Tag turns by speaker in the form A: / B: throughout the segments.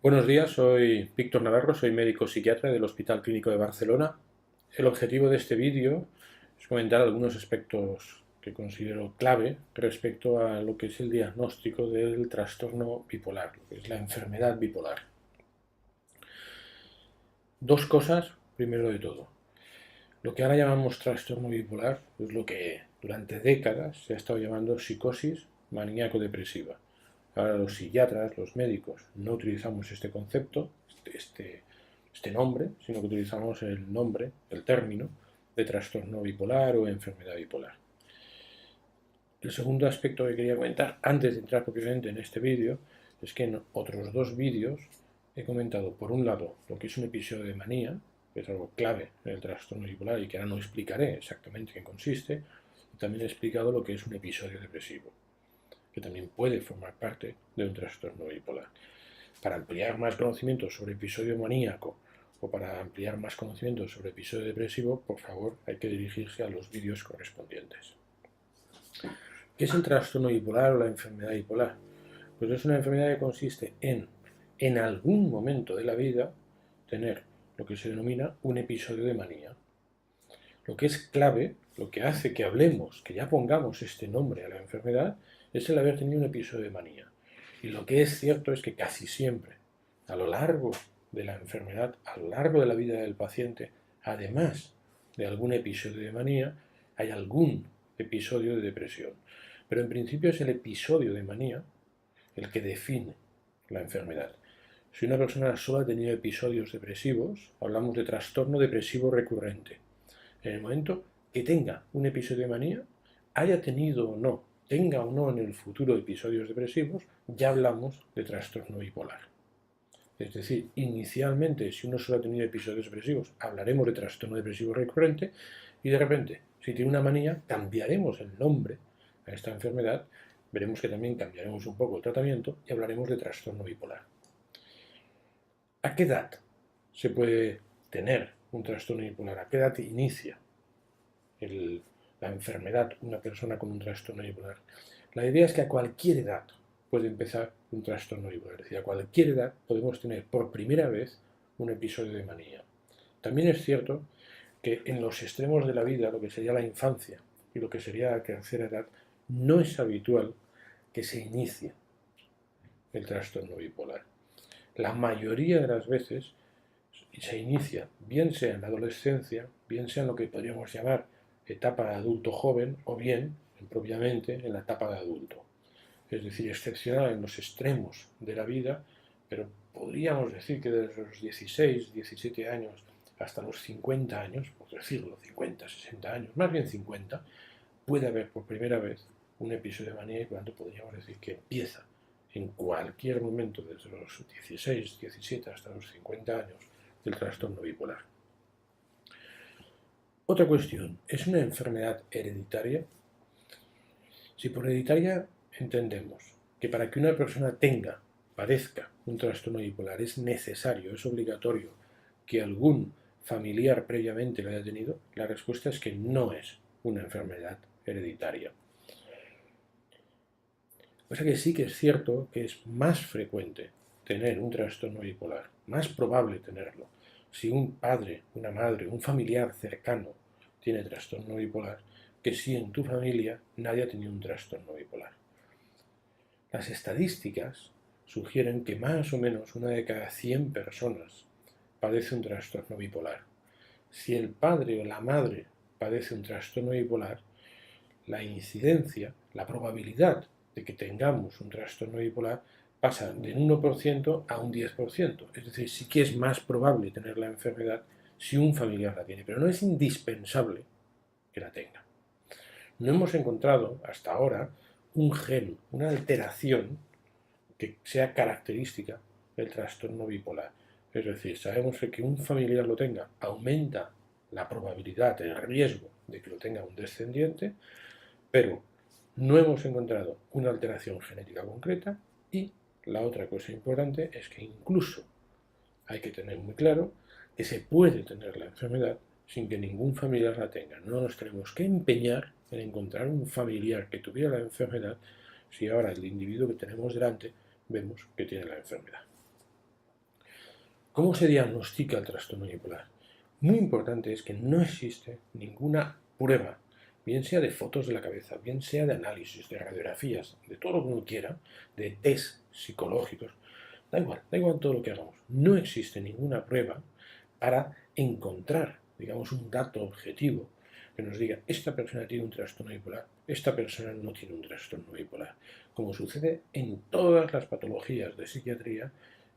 A: Buenos días, soy Víctor Navarro, soy médico psiquiatra del Hospital Clínico de Barcelona. El objetivo de este vídeo es comentar algunos aspectos que considero clave respecto a lo que es el diagnóstico del trastorno bipolar, lo que es la enfermedad bipolar. Dos cosas, primero de todo. Lo que ahora llamamos trastorno bipolar es lo que durante décadas se ha estado llamando psicosis maníaco-depresiva. Ahora los psiquiatras, los médicos, no utilizamos este concepto, este nombre, sino que utilizamos el nombre, el término de trastorno bipolar o enfermedad bipolar. El segundo aspecto que quería comentar, antes de entrar propiamente en este vídeo, es que en otros dos vídeos he comentado, por un lado, lo que es un episodio de manía, que es algo clave en el trastorno bipolar y que ahora no explicaré exactamente en qué consiste, y también he explicado lo que es un episodio depresivo, que también puede formar parte de un trastorno bipolar. Para ampliar más conocimientos sobre episodio maníaco o para ampliar más conocimientos sobre episodio depresivo, por favor, hay que dirigirse a los vídeos correspondientes. ¿Qué es el trastorno bipolar o la enfermedad bipolar? Pues es una enfermedad que consiste en algún momento de la vida, tener lo que se denomina un episodio de manía. Lo que es clave, lo que hace que hablemos, que ya pongamos este nombre a la enfermedad, es el haber tenido un episodio de manía. Y lo que es cierto es que casi siempre, a lo largo de la enfermedad, a lo largo de la vida del paciente, además de algún episodio de manía, hay algún episodio de depresión. Pero en principio es el episodio de manía el que define la enfermedad. Si una persona solo ha tenido episodios depresivos, hablamos de trastorno depresivo recurrente. En el momento que tenga un episodio de manía, haya tenido o no, tenga o no en el futuro episodios depresivos, ya hablamos de trastorno bipolar. Es decir, inicialmente, si uno solo ha tenido episodios depresivos, hablaremos de trastorno depresivo recurrente y de repente, si tiene una manía, cambiaremos el nombre a esta enfermedad, veremos que también cambiaremos un poco el tratamiento y hablaremos de trastorno bipolar. ¿A qué edad se puede tener un trastorno bipolar? ¿A qué edad inicia la enfermedad una persona con un trastorno bipolar? La idea es que a cualquier edad puede empezar un trastorno bipolar. Es decir, a cualquier edad podemos tener por primera vez un episodio de manía. También es cierto que en los extremos de la vida, lo que sería la infancia y lo que sería la tercera edad, no es habitual que se inicie el trastorno bipolar. La mayoría de las veces se inicia, bien sea en la adolescencia, bien sea en lo que podríamos llamar etapa de adulto joven, o bien, propiamente, en la etapa de adulto. Es decir, excepcional en los extremos de la vida, pero podríamos decir que desde los 16, 17 años hasta los 50 años, por decirlo, 50, 60 años, más bien 50, puede haber por primera vez un episodio de manía y por lo tanto podríamos decir que empieza en cualquier momento desde los 16, 17 hasta los 50 años del trastorno bipolar. Otra cuestión, ¿es una enfermedad hereditaria? Si por hereditaria entendemos que para que una persona padezca un trastorno bipolar es necesario, es obligatorio que algún familiar previamente lo haya tenido, la respuesta es que no es una enfermedad hereditaria. O sea que sí que es cierto que es más frecuente tener un trastorno bipolar, más probable tenerlo, si un padre, una madre, un familiar cercano tiene trastorno bipolar, que si en tu familia nadie ha tenido un trastorno bipolar. Las estadísticas sugieren que más o menos una de cada 100 personas padece un trastorno bipolar. Si el padre o la madre padece un trastorno bipolar, la incidencia, la probabilidad de que tengamos un trastorno bipolar pasa de un 1% a un 10%. Es decir, sí que es más probable tener la enfermedad si un familiar la tiene, pero no es indispensable que la tenga. No hemos encontrado hasta ahora un gen, una alteración que sea característica del trastorno bipolar. Es decir, sabemos que un familiar lo tenga aumenta la probabilidad, el riesgo de que lo tenga un descendiente, pero no hemos encontrado una alteración genética concreta y la otra cosa importante es que incluso hay que tener muy claro que se puede tener la enfermedad sin que ningún familiar la tenga. No nos tenemos que empeñar en encontrar un familiar que tuviera la enfermedad si ahora el individuo que tenemos delante vemos que tiene la enfermedad. ¿Cómo se diagnostica el trastorno bipolar? Muy importante es que no existe ninguna prueba, bien sea de fotos de la cabeza, bien sea de análisis, de radiografías, de todo lo que uno quiera, de test psicológicos, da igual todo lo que hagamos. No existe ninguna prueba para encontrar, digamos, un dato objetivo que nos diga, esta persona tiene un trastorno bipolar, esta persona no tiene un trastorno bipolar. Como sucede en todas las patologías de psiquiatría,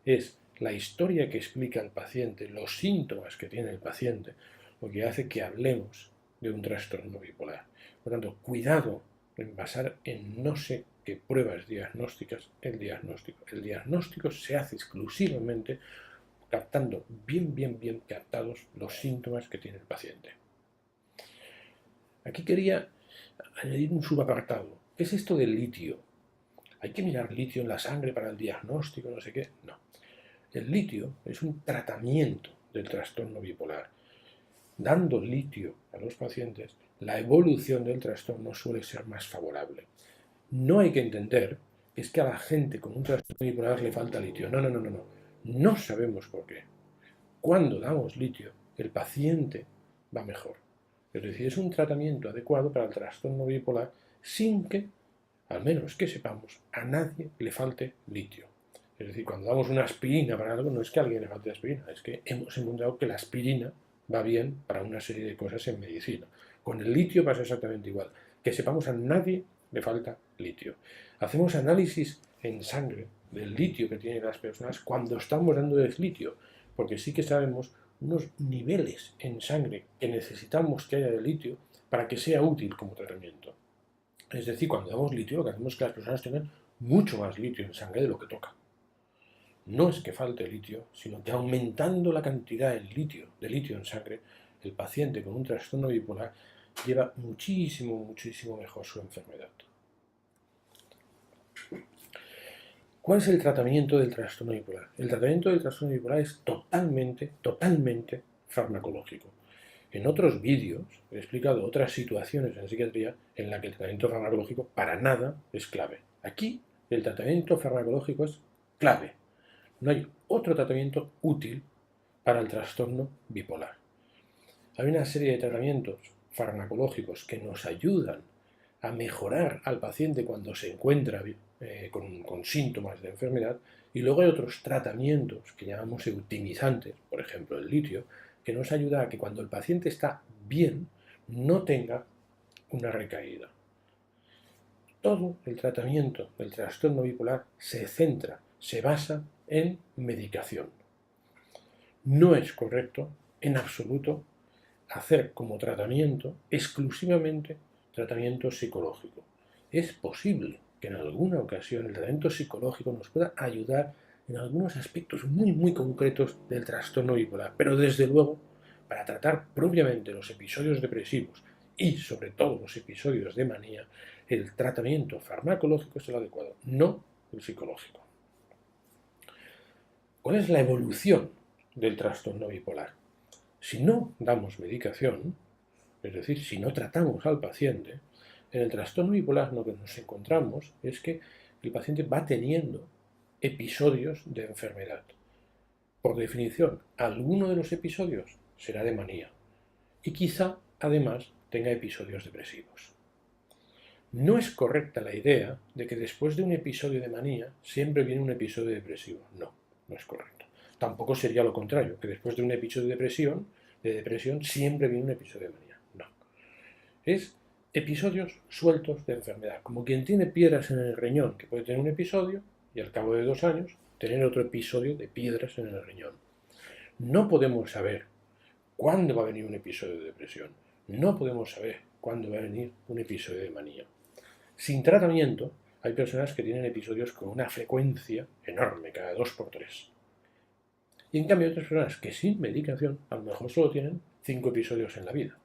A: es la historia que explica el paciente, los síntomas que tiene el paciente, lo que hace que hablemos de un trastorno bipolar. Por lo tanto, cuidado en basar en no sé qué pruebas diagnósticas el diagnóstico. El diagnóstico se hace exclusivamente captando bien captados los síntomas que tiene el paciente. Aquí quería añadir un subapartado. ¿Qué es esto del litio? ¿Hay que mirar litio en la sangre para el diagnóstico? No sé qué. No. El litio es un tratamiento del trastorno bipolar. Dando litio a los pacientes, la evolución del trastorno suele ser más favorable. No hay que entender que es que a la gente con un trastorno bipolar le falta litio. No. No sabemos por qué. Cuando damos litio, el paciente va mejor. Es decir, es un tratamiento adecuado para el trastorno bipolar sin que, al menos que sepamos, a nadie le falte litio. Es decir, cuando damos una aspirina para algo, no es que a alguien le falte aspirina, es que hemos encontrado que la aspirina va bien para una serie de cosas en medicina. Con el litio pasa exactamente igual. Que sepamos, a nadie le falta litio. Hacemos análisis en sangre del litio que tienen las personas cuando estamos dándoles litio, porque sí que sabemos unos niveles en sangre que necesitamos que haya de litio para que sea útil como tratamiento. Es decir, cuando damos litio, lo que hacemos es que las personas tengan mucho más litio en sangre de lo que toca. No es que falte litio, sino que aumentando la cantidad de litio en sangre, el paciente con un trastorno bipolar lleva muchísimo mejor su enfermedad. ¿Cuál es el tratamiento del trastorno bipolar? El tratamiento del trastorno bipolar es totalmente farmacológico. En otros vídeos he explicado otras situaciones en psiquiatría en las que el tratamiento farmacológico para nada es clave. Aquí el tratamiento farmacológico es clave. No hay otro tratamiento útil para el trastorno bipolar. Hay una serie de tratamientos farmacológicos que nos ayudan a mejorar al paciente cuando se encuentra con síntomas de enfermedad, y luego hay otros tratamientos que llamamos eutimizantes, por ejemplo el litio, que nos ayuda a que cuando el paciente está bien no tenga una recaída. Todo el tratamiento del trastorno bipolar se basa en medicación. No es correcto en absoluto hacer como tratamiento exclusivamente tratamiento psicológico. Es posible que en alguna ocasión el tratamiento psicológico nos pueda ayudar en algunos aspectos muy concretos del trastorno bipolar, pero desde luego, para tratar propiamente los episodios depresivos y sobre todo los episodios de manía, el tratamiento farmacológico es el adecuado, no el psicológico. ¿Cuál es la evolución del trastorno bipolar? Si no damos medicación, es decir, si no tratamos al paciente, en el trastorno bipolar lo que nos encontramos es que el paciente va teniendo episodios de enfermedad. Por definición, alguno de los episodios será de manía y quizá además tenga episodios depresivos. No es correcta la idea de que después de un episodio de manía siempre viene un episodio depresivo. No es correcto. Tampoco sería lo contrario, que después de un episodio de depresión siempre viene un episodio de manía. No. Es episodios sueltos de enfermedad. Como quien tiene piedras en el riñón, que puede tener un episodio y al cabo de 2 años tener otro episodio de piedras en el riñón. No podemos saber cuándo va a venir un episodio de depresión. No podemos saber cuándo va a venir un episodio de manía. Sin tratamiento, hay personas que tienen episodios con una frecuencia enorme, cada 2×3. Y en cambio hay otras personas que sin medicación a lo mejor solo tienen 5 episodios en la vida.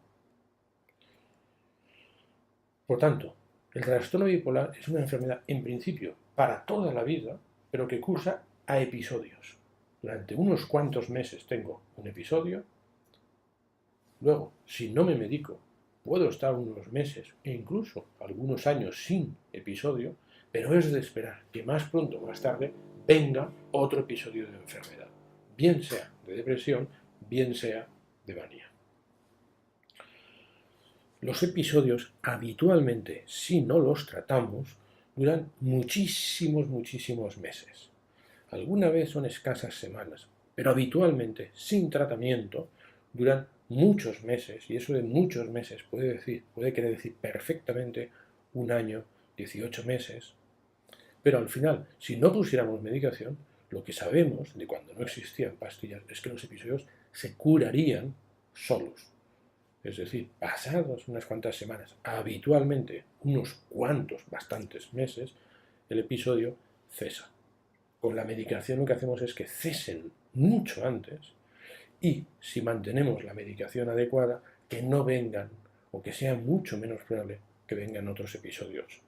A: Por tanto, el trastorno bipolar es una enfermedad en principio para toda la vida, pero que cursa a episodios. Durante unos cuantos meses tengo un episodio, luego, si no me medico, puedo estar unos meses e incluso algunos años sin episodio, pero es de esperar que más pronto o más tarde venga otro episodio de enfermedad. bien sea de depresión, bien sea de manía. Los episodios habitualmente, si no los tratamos, duran muchísimos meses. Alguna vez son escasas semanas, pero habitualmente, sin tratamiento, duran muchos meses, y eso de muchos meses puede querer decir perfectamente un año, 18 meses, pero al final, si no pusiéramos medicación, lo que sabemos de cuando no existían pastillas es que los episodios se curarían solos. Es decir, pasadas unas cuantas semanas, habitualmente unos cuantos, bastantes meses, el episodio cesa. Con la medicación lo que hacemos es que cesen mucho antes y, si mantenemos la medicación adecuada, que no vengan o que sea mucho menos probable que vengan otros episodios.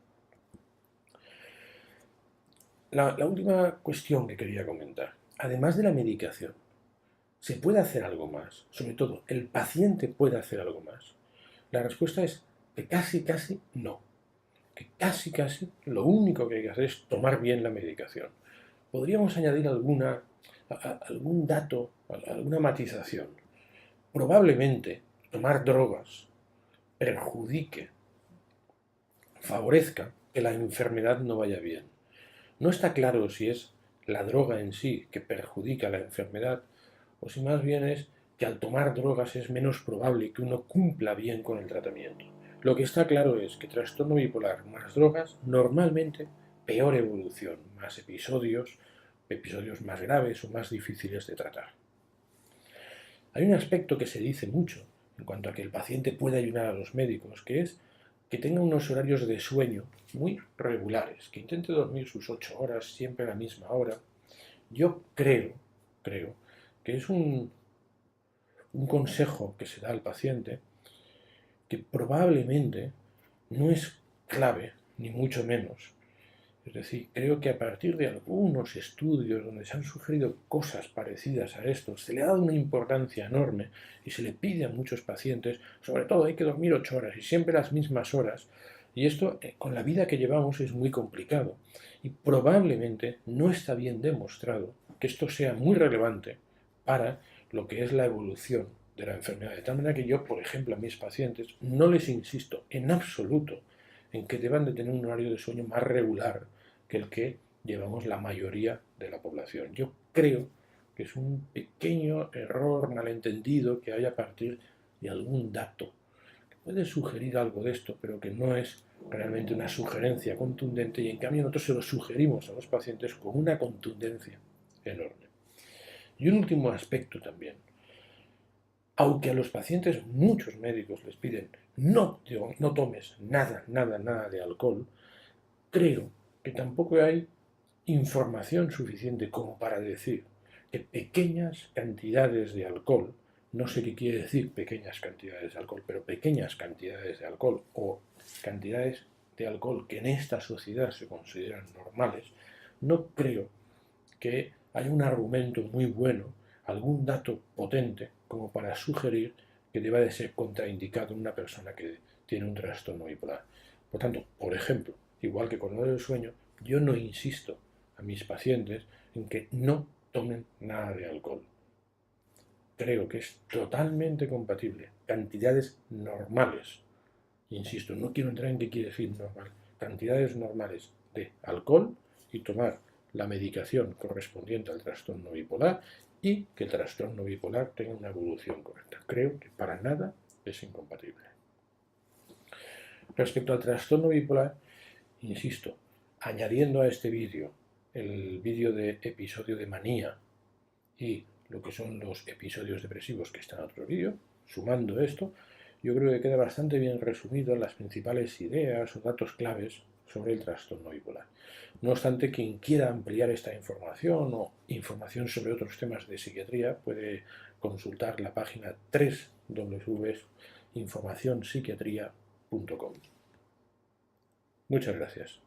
A: La última cuestión que quería comentar, además de la medicación, ¿se puede hacer algo más? Sobre todo, ¿el paciente puede hacer algo más? La respuesta es que casi no. Que casi lo único que hay que hacer es tomar bien la medicación. Podríamos añadir algún dato, alguna matización. Probablemente tomar drogas perjudique, favorezca que la enfermedad no vaya bien. No está claro si es la droga en sí que perjudica la enfermedad o si más bien es que al tomar drogas es menos probable que uno cumpla bien con el tratamiento. Lo que está claro es que trastorno bipolar más drogas, normalmente peor evolución, más episodios más graves o más difíciles de tratar. Hay un aspecto que se dice mucho en cuanto a que el paciente puede ayudar a los médicos, que es que tenga unos horarios de sueño muy regulares, que intente dormir sus 8 horas siempre a la misma hora. Yo creo que es un consejo que se da al paciente que probablemente no es clave, ni mucho menos. Es decir, creo que a partir de algunos estudios donde se han sugerido cosas parecidas a esto, se le ha dado una importancia enorme y se le pide a muchos pacientes, sobre todo hay que dormir 8 horas y siempre las mismas horas. Y esto, con la vida que llevamos, es muy complicado. Y probablemente no está bien demostrado que esto sea muy relevante para lo que es la evolución de la enfermedad. De tal manera que yo, por ejemplo, a mis pacientes no les insisto en absoluto en que deban de tener un horario de sueño más regular que el que llevamos la mayoría de la población. Yo creo que es un pequeño error malentendido que hay a partir de algún dato que puede sugerir algo de esto, pero que no es realmente una sugerencia contundente y en cambio nosotros se lo sugerimos a los pacientes con una contundencia enorme. Y un último aspecto también. Aunque a los pacientes muchos médicos les piden no tomes nada de alcohol, creo que tampoco hay información suficiente como para decir que pequeñas cantidades de alcohol, no sé qué quiere decir pequeñas cantidades de alcohol, pero pequeñas cantidades de alcohol o cantidades de alcohol que en esta sociedad se consideran normales, no creo que haya un argumento muy bueno, algún dato potente como para sugerir que deba de ser contraindicado en una persona que tiene un trastorno bipolar. Por tanto, por ejemplo, igual que con lo del sueño, yo no insisto a mis pacientes en que no tomen nada de alcohol. Creo que es totalmente compatible. Cantidades normales. Insisto, no quiero entrar en qué quiere decir normal. Cantidades normales de alcohol y tomar la medicación correspondiente al trastorno bipolar y que el trastorno bipolar tenga una evolución correcta. Creo que para nada es incompatible. Respecto al trastorno bipolar, insisto, añadiendo a este vídeo el vídeo de episodio de manía y lo que son los episodios depresivos que están en otro vídeo, sumando esto, yo creo que queda bastante bien resumido las principales ideas o datos claves sobre el trastorno bipolar. No obstante, quien quiera ampliar esta información o información sobre otros temas de psiquiatría puede consultar la página www.informacionpsiquiatria.com. Muchas gracias.